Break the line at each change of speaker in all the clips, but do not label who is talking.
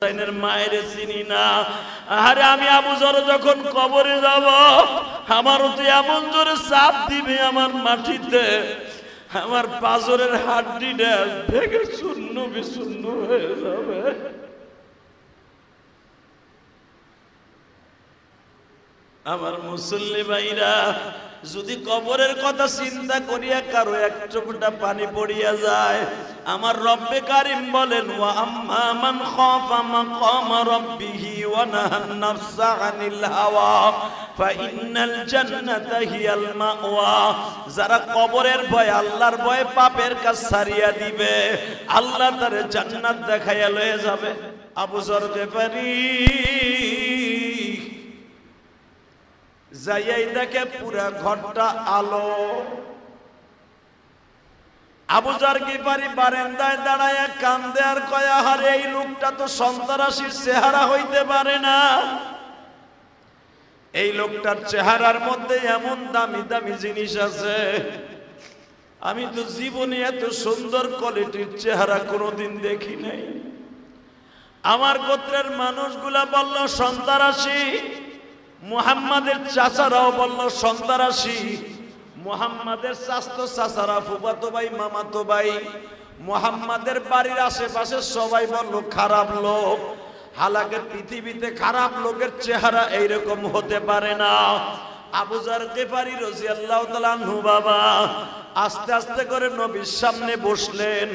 হুসাইনের মায়ের চিনি না। আরে আমি আবু যর যখন কবরে যাব, আমারও তো এমন জোরে চাপ দিবে আমার মাটিতে, আমার পাঁজরের হাড্ডিটা ভেঙে শূন্য বিশূন্য হয়ে যাবে। আমার মুসল্লি ভাইরা, যদি কবরের কথা চিন্তা করিয়া কারো এক চোখটা পানি পড়িয়া যায়, আমার রব্বে কারিম বলেন, ওয়া আম্মা মান খাফা মাকাম রাব্বিহি ওয়া নাহান নাফসা আনিল হাওয়া ফাইন্নাল জান্নাতা হিয়াল মাওয়া। যারা কবরের ভয়, আল্লাহর ভয়ে পাপের কাজ ছাড়িয়া দিবে, আল্লাহ তারে জান্নাত দেখাইয়া লয়ে যাবে। আবু যর গিফারি যাইয়াই দেখে পুরা ঘরটা আলো। আবু যর গিফারি বারান্দায় দাঁড়ায় কান্দে আর কয়, আহারে এই লোকটা তো সন্ত্রাসীর চেহারা হইতে পারে না। এই লোকটার চেহারার মধ্যে এমন দামি দামি জিনিস আছে, আমি তো জীবনে এত সুন্দর কোয়ালিটির চেহারা কোনোদিন দেখি নাই। আমার গোত্রের মানুষগুলা বলল সন্ত্রাসী, মুহাম্মাদের চাচারাও বলল সন্ত্রাসী, মুহাম্মাদের চাচতো চাচারা, ফুফাতো ভাই, মামাতো ভাই, মুহাম্মাদের বাড়ির আশেপাশে সবাই বলল খারাপ লোক। হালাকে পৃথিবীতে খারাপ লোকের চেহারা এইরকম হতে পারে না। আবু যর গিফারি রাদিয়াল্লাহু তাআলা আনহু বাবা আস্তে আস্তে করে নবীর সামনে বসলেন।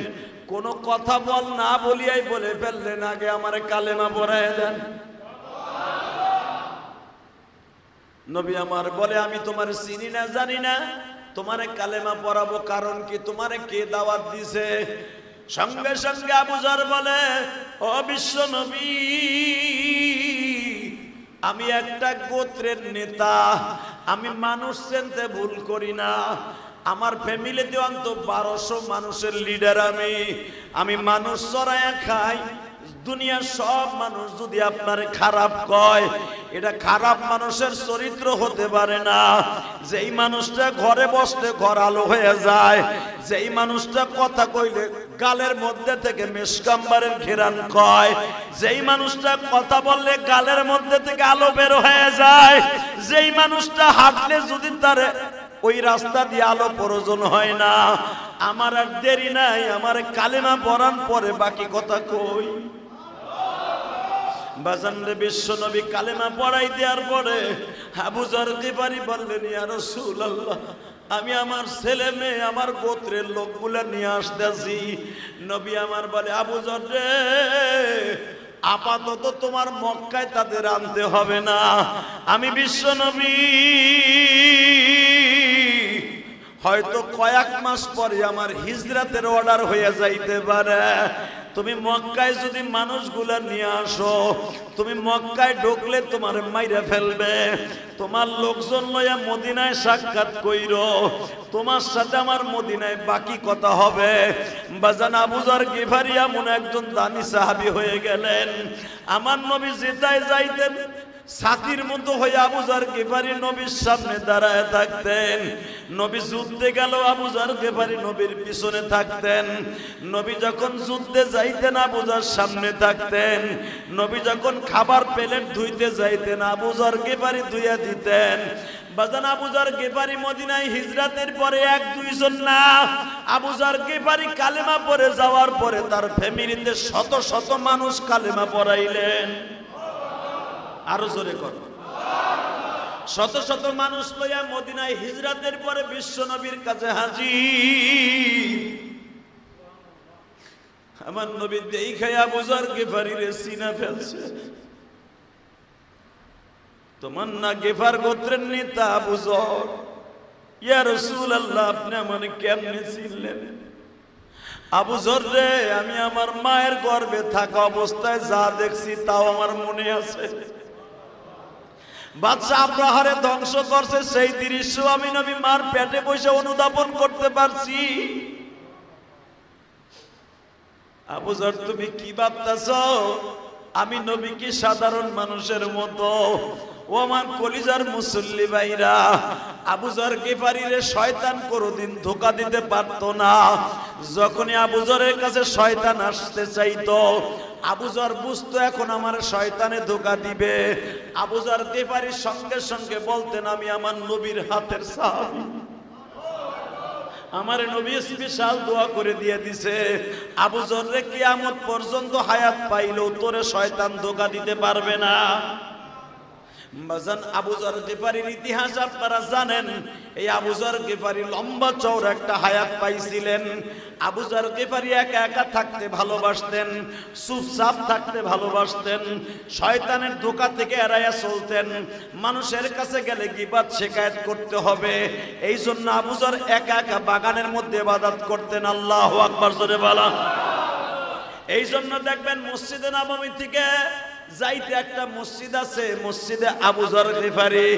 কোনো কথা বল না বলিয়াই বলে ফেললেন, আগে আমারে কালেমা পড়ায় দেন। নবী আমার বলে, আমি তোমার চিনি না জানি না, তোমারে কালেমা পড়াবো কারণ কি, তোমারে কে দাওয়াত দিছে? সঙ্গে সঙ্গে আবু যর বলে, ও বিশ্ব নবী, আমি একটা গোত্রের নেতা, আমি মানুষ চিনতে ভুল করি না। আমার ফ্যামিলিতে অন্তত 1200 মানুষের লিডার আমি মানুষ চড়াইয়া খাই। দুনিয়ার সব মানুষ যদি আপনারে খারাপ কয়, এটা খারাপ মানুষের চরিত্র হতে পারে না। যেই মানুষটা ঘরে বসলে ঘর আলো হয়ে যায়, যেই মানুষটা কথা কইলে গালের মধ্যে থেকে মেশকাম্বারের ঘেরান কয়, যেই মানুষটা কথা বললে গালের মধ্যে থেকে আলো বের হয়ে যায়, যেই মানুষটা হাঁটলে যদি তার ওই রাস্তা দিয়ে আলো প্রয়োজন হয় না, আমার আর দেরি নাই, আমার কালেমা পড়ান পরে বাকি কথা কই। বাজানরে বিশ্ব নবী কালেমা পড়াই দেওয়ার পরে আবু যর গিফারি বললেন, ইয়া রাসূলুল্লাহ, আমি আমার ছেলে মেয়ে আমার গোত্রের লোকগুলা নিয়ে আসতেছি। নবী আমার বলে, আবু যর রে, আপাতত তোমার মক্কায় তাদের আনতে হবে না। আমি বিশ্ব নবী হয়তো কয়েক মাস পরে আমার হিজরাতের অর্ডার হয়ে যাইতে পারে। তুমি মক্কায় যদি মানুষগুলা নিয়ে আসো, তুমি মক্কায় ঢুকলে তোমার মাইরা ফেলবে। তোমার লোকজন লইয়া মদিনায় সাক্ষাৎ কইরো, তোমার সাথে আমার মদিনায় বাকি কথা হবে। বাজান আবু যর গিফারি এমন একজন দামি সাহাবী হয়ে গেলেন, আমার নবী যেটায় যাইতেন সাথীর মতো হয়ে আবু যর গিফারি নবীর সামনে দাঁড়ায় থাকতেন। নবী যুদ্ধে গেল, আবু যর গিফারি নবীর পিছনে থাকতেন। নবী যখন যুদ্ধে যাইতেন, আবু যর সামনে থাকতেন। নবী যখন খাবার প্লেট ধুইতে যাইতেন, আবু যর গিফারি ধুইয়া দিতেন। বাজান আবু যর গিফারি মদিনায় হিজরাতের পরে 1-2 জন না, আবু যর গিফারি কালেমা পড়ে যাওয়ার পরে তার ফ্যামিলিতে শত শত মানুষ কালেমা পড়াইলেন। আরো জোরে কর। শত শত মানুষ লইয়া মদিনায় হিজরাতের পরে বিশ্ব নবীর কাছে হাজির। আমার নবী দেখে আবু যর গিফারি রে চিনা ফেলছে। তোমার না গিফার গোত্রের নেতা আবু যর? ইয়া রাসূলুল্লাহ, আপনি আমাকে কেমনে চিনলেন? আবু যর রে, আমি আমার মায়ের গর্ভে থাকা অবস্থায় যা দেখছি তাও আমার মনে আছে। বাদশা আব্রাহারে ধ্বংস করছে, সেই দৃশ্য আমি নবী মার পেটে বসে অনুধাবন করতে পারছি। আবু যর, তুমি কি ভাবতেছো আমি নবী কি সাধারণ মানুষের মতো? ও আমার কলিজার মুসল্লি ভাইরা, আবু যর গিফারি রে শয়তান কোনদিন ধোঁকা দিতে পারতো না। যখনই আবু যরের কাছে শয়তান আসতে চাইতো, আবু যর বুঝতো এখন আমার শয়তানে ধোঁকা দিবে। আবু যর গিফারি সঙ্গে সঙ্গে বলতেন, আমি আমার নবীর হাতের সাহাবী, আমার নবী স্পেশাল দোয়া করে দিয়ে দিছে, আবু যর রে কিয়ামত পর্যন্ত হায়াত পাইলেও তোরে শয়তান ধোঁকা দিতে পারবে না। বাজান, আবু যর গিফারির ইতিহাস আপনারা জানেন। এই আবু যর গিফারি লম্বা চওড়া একটা হায়াত পাইছিলেন। আবু যর গিফারি একা একা থাকতে ভালোবাসতেন, চুপচাপ থাকতে ভালোবাসতেন, শয়তানের ধোঁকা থেকে এড়াইয়া চলতেন। মানুষের কাছে গেলে গীবত শিকায়েত করতে হবে, এই জন্য আবু যর একা একা বাগানের মধ্যে ইবাদত করতেন। আল্লাহু আকবার জোরে বলা। এই জন্য দেখবেন মসজিদে নববী থেকে যাইতে একটা মসজিদ আছে, মসজিদে আবু যর গিফারি।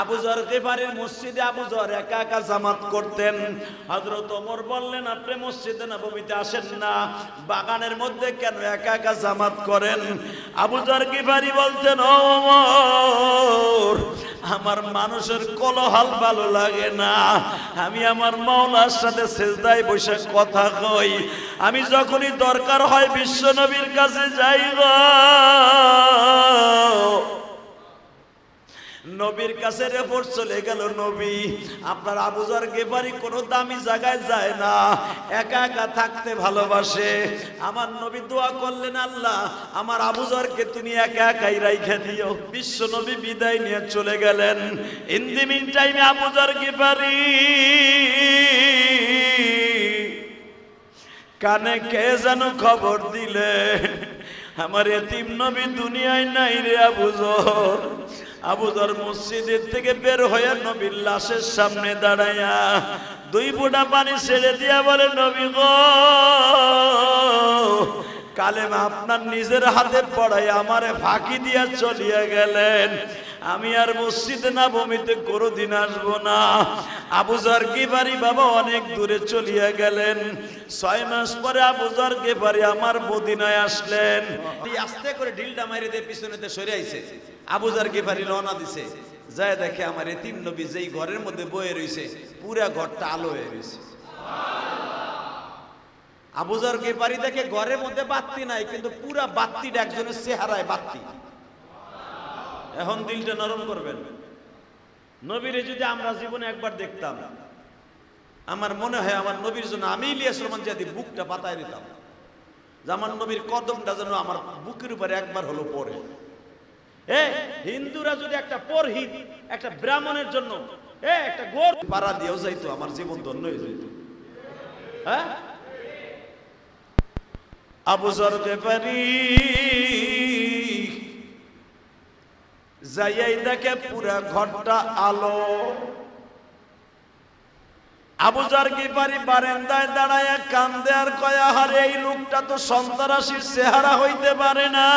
আবু যর গিফারির মসজিদে আবু যর একা একা জামাত করতেন। হযরত ওমর বললেন, আপনি মসজিদে নববীতে আসেন না, বাগানের মধ্যে কেন একা একা জামাত করেন? আবু যর গিফারি বলতেন, ও ওমর, আমার মানুষের কোলাহল ভালো লাগে না, আমি আমার মাওলার সাথে সিজদায় বসে কথা কই, আমি যখনই দরকার হয় বিশ্ব নবীর কাছে যাই গো। নবীর কাছে রিপোর্ট চলে গেল, নবী আপনার আবু যর গিফারি কোনো দামি জায়গায় যায় না, একা একা থাকতে ভালোবাসে। আমার নবী দোয়া করলেন, আল্লাহ আমার আবু যরকে তুমি একা একাই রাইখা দিও। বিশ্ব নবী বিদায় নিয়ে চলে গেলেন। ইন দি মিন টাইমে আবু যর গিফারি কানে কে যেন খবর দিলে, আমার এতিম নবী দুনিয়ায় নাই রে আবু যর। আবু যর মসজিদের থেকে বের হয়ে নবীর লাশের সামনে দাঁড়াইয়া দুই ফোঁটা পানি ছেড়ে দিয়া বলে, নবী গো, কালেমা আপনার নিজের হাতে পড়াই আমারে ফাঁকি দিয়া চলিয়া গেলেন, আমি আর মসজিদে নববীতে কোনোদিন আসবো না। আবু যর গিফারি বাবা অনেক দূরে চলিয়া গেলেন। 6 মাস পরে আবু যর গিফারি আমার মদিনায় আসলেন। আস্তে করে ঢিলটা মারি দিয়ে পিছনেতে সরে আইছে। আবু যর গিফারি রওনা দিছে, যায় দেখে আমার এতিম নবী যেই ঘরের মধ্যে বয়ে রইছে, পুরা ঘরটা আলো হয়ে রইছে। আবু যর গিফারি দেখে ঘরের মধ্যে বাতি নাই, কিন্তু পুরা বাতিটা একজনের চেহারায় বাতি। এখন দিলটা নরম করবেন। নবীরে যদি আমরা জীবনে একবার দেখতাম, আমার মনে হয় আমার নবীর জন্য আমি ইলিয়াস রহমান যদি বুকটা পাতায় দিতাম, যে আমার নবীর কদমটা যেন আমার বুকের উপরে একবার হলো পড়ে। হিন্দুরা যদি একটা পুরোহিত একটা ব্রাহ্মণের জন্য একটা গোর পাড়া দিয়েও যাইতো, আমার জীবন ধন্য হয়ে যেত। হ্যাঁ, আবু যর গিফারি যাইয়াই দেখে পুরা ঘরটা আলো। আবু যর গিফারি বারান্দায় দাঁড়ায় কান্দে আর কয়, আহারে এই লোকটা তো সন্ত্রাসীর চেহারা হইতে পারে না,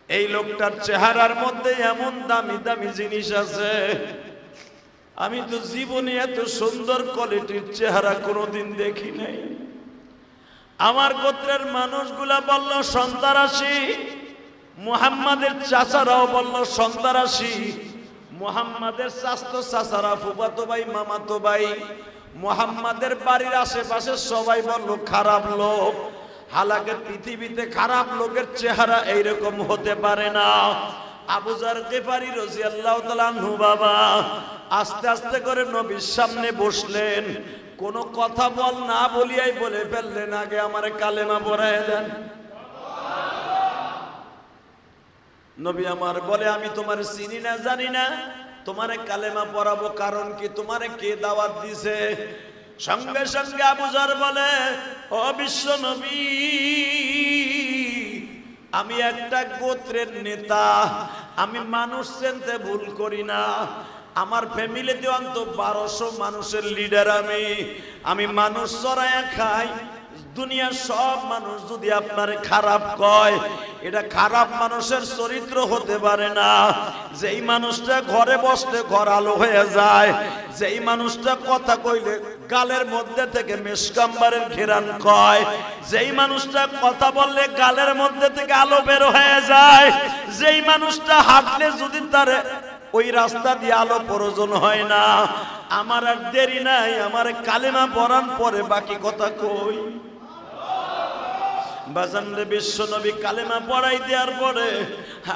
এই লোকটার চেহারার মধ্যে এমন দামি দামি জিনিস আছে, আমি তো জীবনে এত সুন্দর কোয়ালিটির চেহারা কোনোদিন দেখি নাই। আমার গোত্রের মানুষগুলা বলল সন্ত্রাসী, মুহাম্মাদের চাচারাও বলল সন্ত্রাসী, মুহাম্মাদের চাচতো চাচারা, ফুফাতো ভাই, মামাতো ভাই, মুহাম্মাদের বাড়ির আশেপাশে সবাই বলল খারাপ লোক। হালাকে পৃথিবীতে খারাপ লোকের চেহারা এইরকম হতে পারে না। আবু যর গিফারি রাদিয়াল্লাহু তাআলা আনহু বাবা আস্তে আস্তে করে নবীর সামনে বসলেন। কোন কথা বল না বলিয়াই বলে ফেললেন, আগে আমারে কালেমা পড়ায় দেন। নবী আমার বলে, আমি তোমার চিনি না জানি না, তোমারে কালেমা পড়াবো কারণ কি, তোমারে কে দাওয়াত দিছে? সঙ্গে সঙ্গে আবু যর বলে, ও বিশ্ব নবী, আমি একটা গোত্রের নেতা, আমি মানুষ চিনতে ভুল করি না, আমার ফ্যামিলিতে অন্তত 1200 মানুষের লিডার, আমি মানুষ চড়াইয়া খাই। দুনিয়ার সব মানুষ যদি আপনারে খারাপ কয়, এটা খারাপ মানুষের চরিত্র হতে পারে না। যেই মানুষটা ঘরে বসলে ঘর আলো হয়ে যায়, যেই মানুষটা কথা কইলে গালের মধ্যে থেকে মেশকাম্বারের ঘেরান কয়, যেই মানুষটা কথা বললে গালের মধ্যে থেকে আলো বের হয়ে যায়, যেই মানুষটা হাঁটলে যদি তার ওই রাস্তা দিয়ে আলো প্রয়োজন হয় না, আমার আর দেরি নাই, আমার কালেমা পড়ার পরে বাকি কথা কই। বাজান রে বিশ্ব নবী কালেমা পড়াই দেওয়ার পরে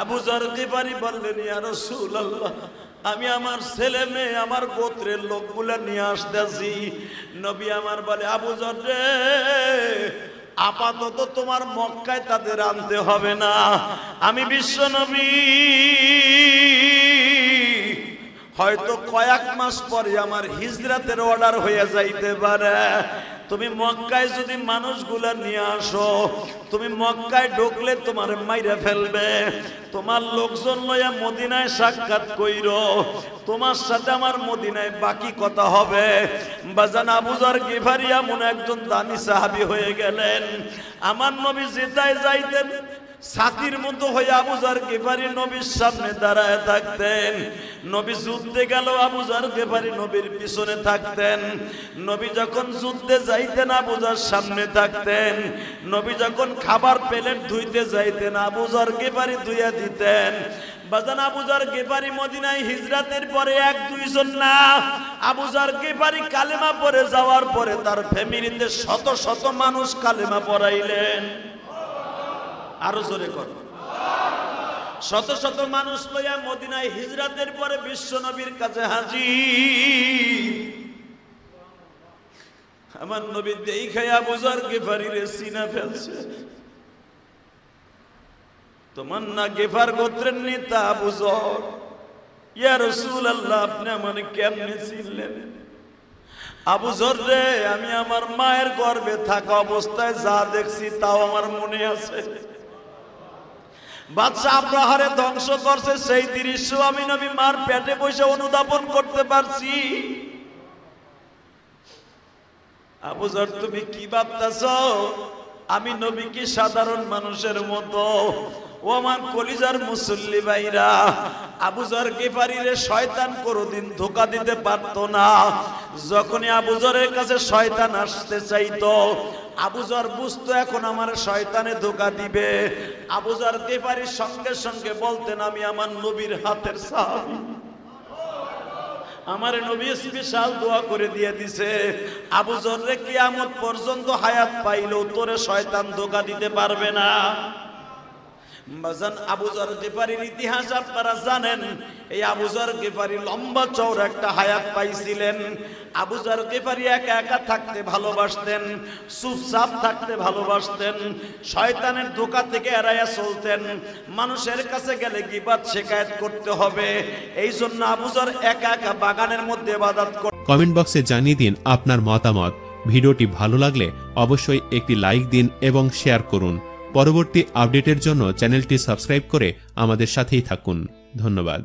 আবু যর গিফারি বললেন, ইয়া রাসূলুল্লাহ, আমি আমার ছেলে মেয়ে আমার গোত্রের লোকগুলা নিয়ে আসতেছি। নবী আমার বলে, আবু যর রে, আপাতত তোমার মক্কায় তাদের আনতে হবে না, আমি বিশ্ব নবী হয়তো কয়েক মাস পরে আমার হিজরাতের অর্ডার হয়ে যাইতে পারে। তুমি মক্কায় যদি মানুষগুলা নিয়ে আসো, তুমি মক্কায় ঢুকলে তোমার মাইরা ফেলবে, তোমার লোকজন লইয়া মদিনায় সাক্ষাৎ কইরো, তোমার সাথে আমার মদিনায় বাকি কথা হবে। বাজান আবু যর গিফারি এমন একজন দানি সাহাবী হয়ে গেলেন, আমার নবী যেটায় যাইতেন সাথীর মতো হয়ে আবু যর গিফারি নবীর সামনে দাঁড়ায় থাকতেন। নবী যুদ্ধে গেল, আবু যর গিফারি নবীর পিছনে থাকতেন। নবী যখন যুদ্ধে যাইতেন আবু যর সামনে থাকতেন। নবী যখন খাবার প্লেট ধুইতে যাইতেন আবু যর গিফারি ধুইয়া দিতেন। বাজান আবু যর গিফারি মদিনায় হিজরাতের পরে এক দুইজন না, আবু যর গিফারি কালেমা পড়ে যাওয়ার পরে তার ফ্যামিলিতে শত শত মানুষ কালেমা পড়াইলেন। আরো জোরে কর। শত শত মানুষ লইয়া মদিনায় হিজরাতের পরে বিশ্ব নবীর কাছে হাজির। আমার নবী দেখে আবু যর গিফারি রে চিনা ফেলছে। তোমার না গিফার গোত্রের নেতা আবু যর। ইয়া রাসূলুল্লাহ, আপনি আমাকে কেমনে চিনলেন? আবু যর রে, আমি আমার মায়ের গর্ভে থাকা অবস্থায় যা দেখছি তাও আমার মনে আছে। বাদশা আব্রাহারে ধ্বংস করছে সেই দৃশ্য আমি নবী মার পেটে বসে অনুধাবন করতে পারছি। আবু যর, তুমি কি ভাবতেছো আমি নবী কি সাধারণ মানুষের মতো? ও আমার কলিজার মুসল্লি ভাইরা, আবু যর গিফারি রে শয়তান কোনদিন ধোঁকা দিতে পারতো না। যখনই আবু যরের কাছে শয়তান আসতে চাইতো, আবু যর বুঝতো এখন আমার শয়তানে ধোঁকা দিবে। আবু যর গিফারি সঙ্গে সঙ্গে বলতেন, আমি আমার নবীর হাতের সাহাবী, আমার নবী স্পেশাল দোয়া করে দিয়ে দিছে, আবু যর রে কিয়ামত পর্যন্ত হায়াত পাইলেও তোরে শয়তান ধোঁকা দিতে পারবে না। বাজান আবু যর গিফারির ইতিহাস আপনারা জানেন। এই আবু যর গিফারি লম্বা চওড়া একটা হায়াত পাইছিলেন। আবু যর গিফারি একা একা থাকতে ভালোবাসতেন, চুপচাপ থাকতে ভালোবাসতেন, শয়তানের ধোঁকা থেকে এড়াইয়া চলতেন। মানুষের কাছে গেলে গীবত শিকায়েত করতে হবে, এই জন্য আবু যর একা একা বাগানের মধ্যে ইবাদত করতেন।
কমেন্ট বক্সে জানিয়ে দিন আপনার মতামত। ভিডিওটি ভালো লাগলে অবশ্যই একটি লাইক দিন এবং শেয়ার করুন। পরবর্তী আপডেটের জন্য চ্যানেলটি সাবস্ক্রাইব করে আমাদের সাথেই থাকুন। ধন্যবাদ।